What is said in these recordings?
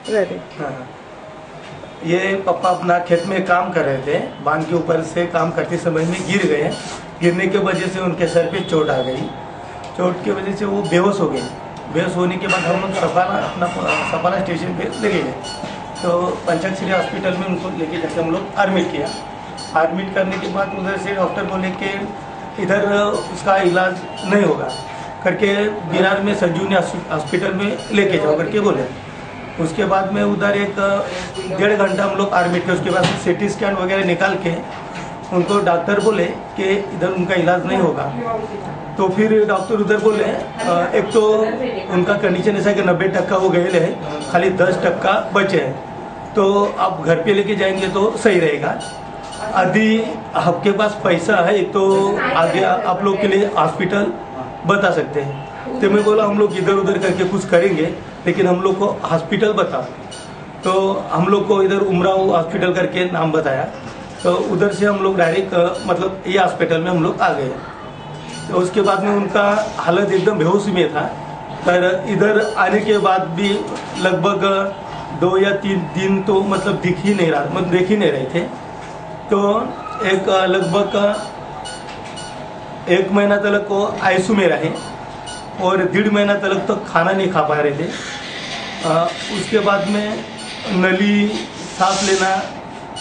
Ready. हाँ, ये पापा अपना खेत में काम कर रहे थे, बांध के ऊपर से काम करते समय में गिर गए। गिरने की वजह से उनके सर पे चोट आ गई। चोट की वजह से वो बेहोश हो गए। बेहोश होने के बाद हम लोग सपाना स्टेशन पे ले गए। तो पंचायत श्री हॉस्पिटल में उनको लेके जाके हम लोग एडमिट किया। एडमिट करने के बाद उधर से डॉक्टर बोले कि इधर उसका इलाज नहीं होगा करके बिहार में संजीवनी हॉस्पिटल में लेके जाओ करके बोले। उसके बाद में उधर एक 1.5 घंटा हम लोग एडमिट किए। उसके बाद सिटी स्कैन वगैरह निकाल के उनको डॉक्टर बोले कि इधर उनका इलाज नहीं होगा। तो फिर डॉक्टर उधर बोले एक तो उनका कंडीशन ऐसा है कि 90% वो गए है, खाली 10% बचे हैं, तो आप घर पे लेके जाएंगे तो सही रहेगा। यदि आपके पास पैसा है तो आगे आप लोग के लिए हॉस्पिटल बता सकते हैं। तो मैं बोला हम लोग इधर उधर करके कुछ करेंगे, लेकिन हम लोग को हॉस्पिटल बता। तो हम लोग को इधर उमराव हॉस्पिटल करके नाम बताया। तो उधर से हम लोग डायरेक्ट मतलब ये हॉस्पिटल में हम लोग आ गए। तो उसके बाद में उनका हालत एकदम बेहोश में था। पर इधर आने के बाद भी लगभग 2 या 3 दिन तो मतलब देख ही नहीं रहे थे। तो एक लगभग 1 महीना तक वो आईसीयू में रहे और 1.5 महीना तक तो खाना नहीं खा पा रहे थे। उसके बाद में नली सांस लेना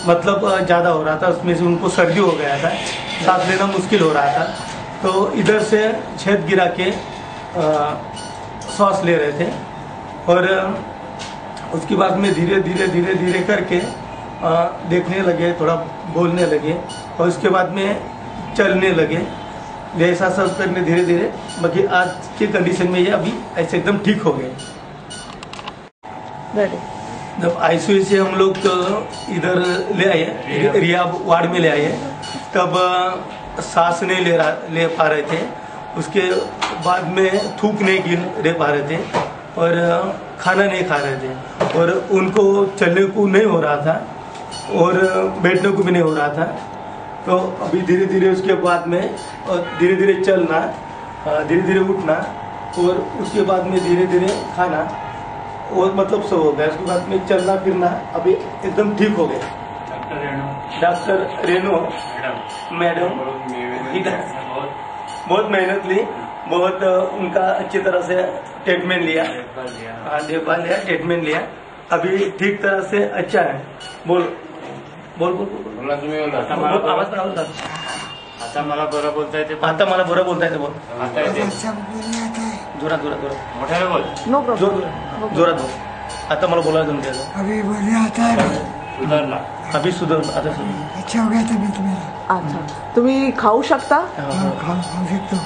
मतलब ज़्यादा हो रहा था, उसमें से उनको सर्दी हो गया था, सांस लेना मुश्किल हो रहा था। तो इधर से छेद गिरा के सांस ले रहे थे और उसके बाद में धीरे धीरे करके देखने लगे, थोड़ा बोलने लगे और उसके बाद में चलने लगे। जैसा सब करने धीरे धीरे, बाकी आज के कंडीशन में ये अभी ऐसे एकदम ठीक हो गए। जब आईसीयू से हम लोग तो इधर ले आए, रिहाब वार्ड में ले आए, तब सांस नहीं ले पा रहे थे। उसके बाद में थूक नहीं गिर पा रहे थे और खाना नहीं खा रहे थे और उनको चलने को नहीं हो रहा था और बैठने को भी नहीं हो रहा था। तो अभी धीरे धीरे उसके बाद में धीरे धीरे चलना, धीरे धीरे उठना और उसके बाद में धीरे धीरे खाना और मतलब सब हो गया। उसके बाद में चलना फिरना अभी एकदम ठीक हो गया। डॉक्टर रेणु मैडम बहुत मेहनत ली, बहुत उनका अच्छी तरह से ट्रीटमेंट लिया, देखभाल लिया, ट्रीटमेंट लिया। अभी ठीक तरह से अच्छा है। बोल बोल बोल बोल आवाज आता मला बरं बोलता येते, आता मला बरं बोलता येते। बोल आता येते, जोरात मोठ्याने बोल, नो प्रॉब्लेम, जोरात बोल। आता मला बोलायला जमते, अभी बोलिए आता है, सुधारला, अभी सुधर, आता सुधर। अच्छा हो गया तबीयत मेरा। अच्छा, तुम्ही खाऊ शकता, खा सकते हो,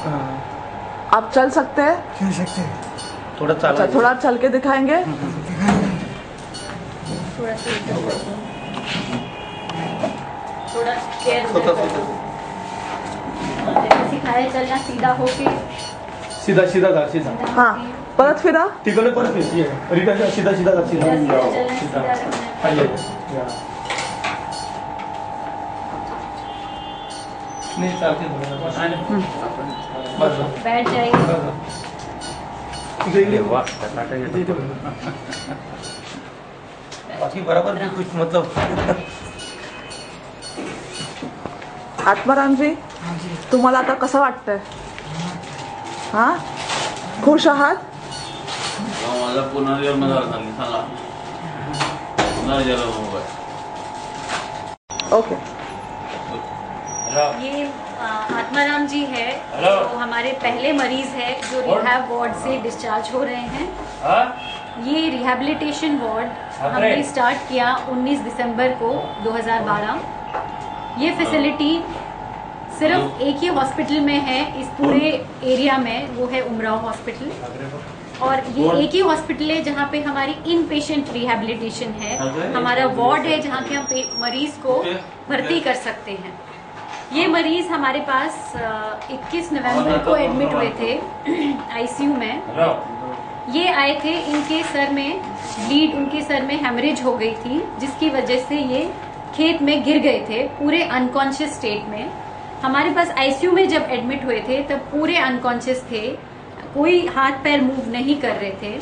आप चल सकते हैं, चल सकते हैं, थोड़ा चाल। अच्छा, थोड़ा चल के दिखाएंगे। दिखाएंगे। थोड़ा केयर सिखाया चलना, सीधा होके, सीधा सीधा जा, सीधा। हाँ, परत फिरा, तिकडे परत फिर, ये रिटर्न सीधा सीधा जा, सीधा सीधा नहीं चालते बस बैठ जाएंगे। बाकी बराबर भी कुछ मतलब। आत्मारामजी, तुम्हाला आता कसं वाटतंय? हा, खुश आहात? माझा पुनर्जन्म झाला, सांगा पुनर्जन्म होगा। ओके। ये आत्माराम जी है, तो हमारे पहले मरीज है जो रिहैब वार्ड से डिस्चार्ज हो रहे हैं। ये रिहैबिलिटेशन वार्ड हमने स्टार्ट किया 19 दिसंबर को 2012। ये फैसिलिटी सिर्फ एक ही हॉस्पिटल में है इस पूरे एरिया में, वो है उमराव हॉस्पिटल। और ये एक ही हॉस्पिटल है जहाँ पे हमारी इन पेशेंट रिहैबिलिटेशन है। हमारा वार्ड है जहाँ के हम मरीज को भर्ती कर सकते हैं। ये मरीज हमारे पास 21 नवंबर को एडमिट हुए थे आईसीयू में। ये आए थे, इनके सर में ब्लीड, उनके सर में हेमरेज हो गई थी, जिसकी वजह से ये खेत में गिर गए थे पूरे अनकॉन्शियस स्टेट में। हमारे पास आईसीयू में जब एडमिट हुए थे तब पूरे अनकॉन्शियस थे, कोई हाथ पैर मूव नहीं कर रहे थे।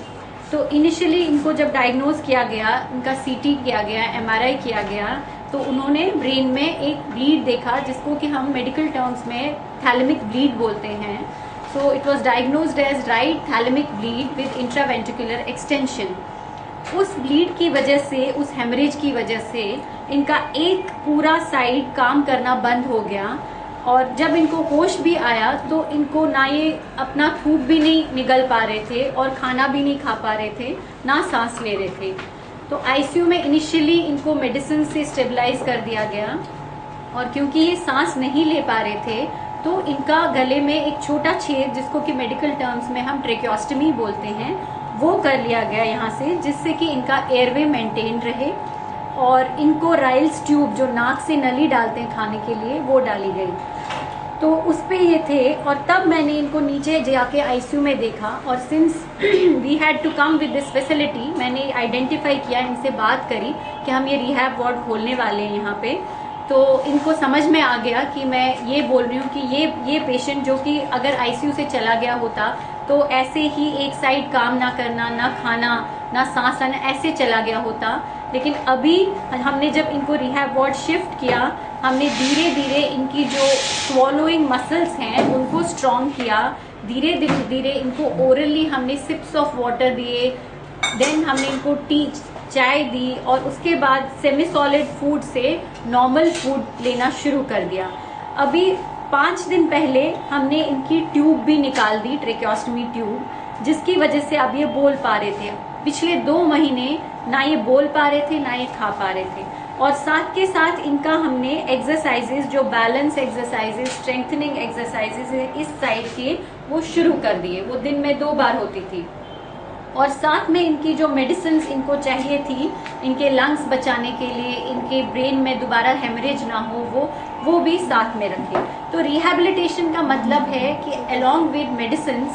तो इनिशियली इनको जब डायग्नोज किया गया, इनका सीटी किया गया, एमआरआई किया गया, तो उन्होंने ब्रेन में एक ब्लीड देखा जिसको कि हम मेडिकल टर्म्स में थैलेमिक ब्लीड बोलते हैं। So it was diagnosed as right thalamic bleed with intraventricular extension. उस ब्लीड की वजह से, उस हेमरेज की वजह से इनका एक पूरा साइड काम करना बंद हो गया, और जब इनको होश भी आया तो इनको ना ये अपना थूक भी नहीं निगल पा रहे थे और खाना भी नहीं खा पा रहे थे, ना सांस ले रहे थे। तो आईसीयू में इनिशियली इनको मेडिसिन से स्टेबलाइज कर दिया गया, और क्योंकि ये सांस नहीं ले पा रहे थे तो इनका गले में एक छोटा छेद, जिसको कि मेडिकल टर्म्स में हम ट्रेक्योस्टमी बोलते हैं, वो कर लिया गया यहाँ से, जिससे कि इनका एयरवे मेंटेन रहे, और इनको राइल्स ट्यूब जो नाक से नली डालते हैं खाने के लिए, वो डाली गई। तो उस पे ये थे, और तब मैंने इनको नीचे जाके आईसीयू में देखा, और since we had to come with this facility, मैंने आइडेंटिफाई किया, इनसे बात करी कि हम ये रिहैब वार्ड खोलने वाले हैं यहाँ पे। तो इनको समझ में आ गया कि मैं ये बोल रही हूँ कि ये पेशेंट जो कि अगर आईसीयू से चला गया होता तो ऐसे ही एक साइड काम ना करना, ना खाना, ना सांस लेना, ऐसे चला गया होता। लेकिन अभी हमने जब इनको रिहैब वार्ड शिफ्ट किया, हमने धीरे धीरे इनकी जो स्वॉलोइंग मसल्स हैं उनको स्ट्रॉन्ग किया, धीरे धीरे इनको ओरली हमने सिप्स ऑफ वाटर दिए, देन हमने इनको चाय दी, और उसके बाद सेमी सॉलिड फूड से नॉर्मल फूड लेना शुरू कर दिया। अभी 5 दिन पहले हमने इनकी ट्यूब भी निकाल दी, ट्रेक्योस्टमी ट्यूब, जिसकी वजह से अब ये बोल पा रहे थे। पिछले 2 महीने ना ये बोल पा रहे थे, ना ये खा पा रहे थे। और साथ के साथ इनका हमने एक्सरसाइजेस, जो बैलेंस एक्सरसाइजेस, स्ट्रेंथनिंग एक्सरसाइजेस इस साइड के, वो शुरू कर दिए। वो दिन में 2 बार होती थी। और साथ में इनकी जो मेडिसिन इनको चाहिए थी, इनके लंग्स बचाने के लिए, इनके ब्रेन में दोबारा हेमरेज ना हो, वो भी साथ में रखे। तो रिहैबिलिटेशन का मतलब है कि along with medicine,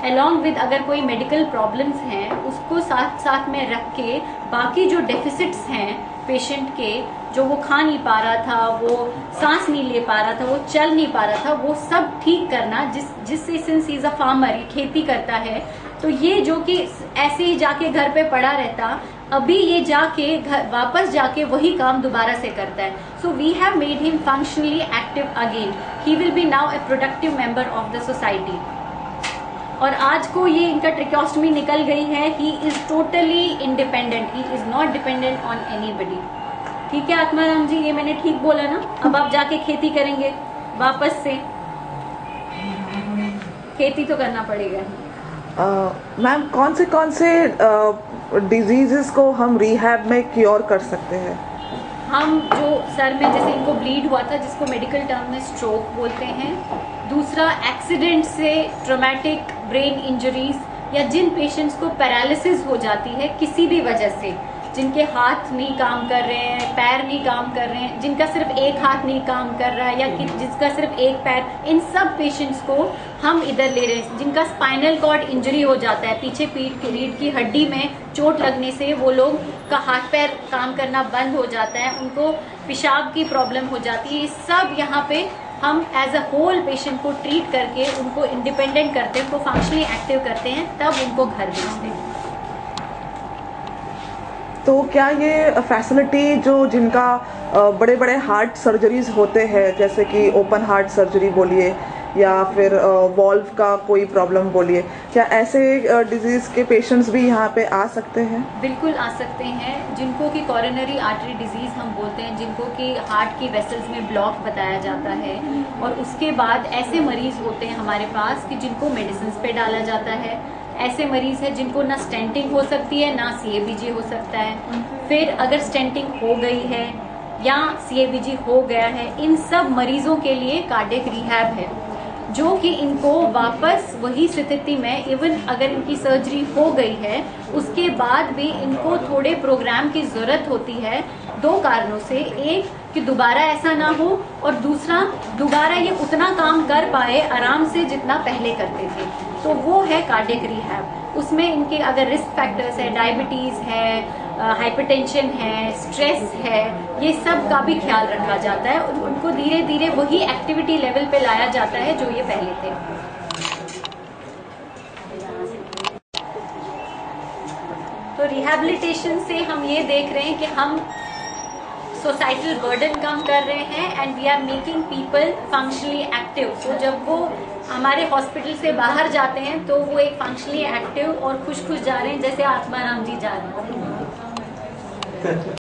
along with अगर कोई मेडिकल प्रॉब्लम्स हैं, उसको साथ में रख के बाकी जो डेफिसिट्स हैं पेशेंट के, जो वो खा नहीं पा रहा था, वो सांस नहीं ले पा रहा था, वो चल नहीं पा रहा था, वो सब ठीक करना, जिससे सिंस इज अ फार्मर, खेती करता है, तो ये जो कि ऐसे ही जाके घर पे पड़ा रहता, अभी ये जाके घर वापस जाके वही काम दोबारा से करता है। So we have made him functionally active again. He will be now a productive member of the society. और आज को ये इनका ट्रेक्योस्टमी निकल गई है। He is totally independent, he is not dependent on anybody. ठीक है आत्माराम जी, ये मैंने ठीक बोला ना? अब आप जाके खेती करेंगे वापस से, खेती तो करना पड़ेगा। मैम कौन से डिजीजेस को हम रिहैब में क्योर कर सकते हैं? हम जो सर में जैसे इनको ब्लीड हुआ था, जिसको मेडिकल टर्म में स्ट्रोक बोलते हैं, दूसरा एक्सीडेंट से ट्रॉमेटिक ब्रेन इंजरीज, या जिन पेशेंट्स को पैरालिसिस हो जाती है किसी भी वजह से, जिनके हाथ नहीं काम कर रहे हैं, पैर नहीं काम कर रहे हैं, जिनका सिर्फ एक हाथ नहीं काम कर रहा है, या जिसका सिर्फ एक पैर, इन सब पेशेंट्स को हम इधर ले रहे हैं। जिनका स्पाइनल कॉर्ड इंजरी हो जाता है, पीछे पीठ की रीढ़ की हड्डी में चोट लगने से वो लोग का हाथ पैर काम करना बंद हो जाता है, उनको पेशाब की प्रॉब्लम हो जाती है, सब यहाँ पे हम एज अ होल पेशेंट को ट्रीट करके उनको इंडिपेंडेंट करते हैं, उनको फंक्शनली एक्टिव करते हैं, तब उनको घर भेजते हैं। तो क्या ये फैसिलिटी जो जिनका बड़े बड़े हार्ट सर्जरीज होते हैं, जैसे कि ओपन हार्ट सर्जरी बोलिए या फिर वॉल्व का कोई प्रॉब्लम बोलिए, क्या ऐसे डिजीज के पेशेंट्स भी यहाँ पे आ सकते हैं? बिल्कुल आ सकते हैं। जिनको कि कॉरोनरी आर्टरी डिजीज हम बोलते हैं, जिनको कि हार्ट की वेसल्स में ब्लॉक बताया जाता है, और उसके बाद ऐसे मरीज होते हैं हमारे पास कि जिनको मेडिसिन पे डाला जाता है। ऐसे मरीज है जिनको ना स्टेंटिंग हो सकती है, ना CABG हो सकता है। फिर अगर स्टेंटिंग हो गई है या CABG हो गया है, इन सब मरीजों के लिए कार्डियक रिहैब है, जो कि इनको वापस वही स्थिति में, इवन अगर इनकी सर्जरी हो गई है उसके बाद भी इनको थोड़े प्रोग्राम की जरूरत होती है, 2 कारणों से। एक कि दोबारा ऐसा ना हो, और दूसरा दोबारा ये उतना काम कर पाए आराम से जितना पहले करते थे, तो वो है कार्डियक रिहैब। उसमें इनके अगर रिस्क फैक्टर्स है, डायबिटीज है, हाइपरटेंशन है, स्ट्रेस है, ये सब का भी ख्याल रखा जाता है, और उनको धीरे धीरे वही एक्टिविटी लेवल पे लाया जाता है जो ये पहले थे। रिहैबिलिटेशन से हम ये देख रहे हैं कि हम सोसाइटल बर्डन कम कर रहे हैं and we are making people functionally active. तो जब वो हमारे हॉस्पिटल से बाहर जाते हैं तो वो एक फंक्शनली एक्टिव और खुश जा रहे हैं, जैसे आत्माराम जी जा रहे हैं।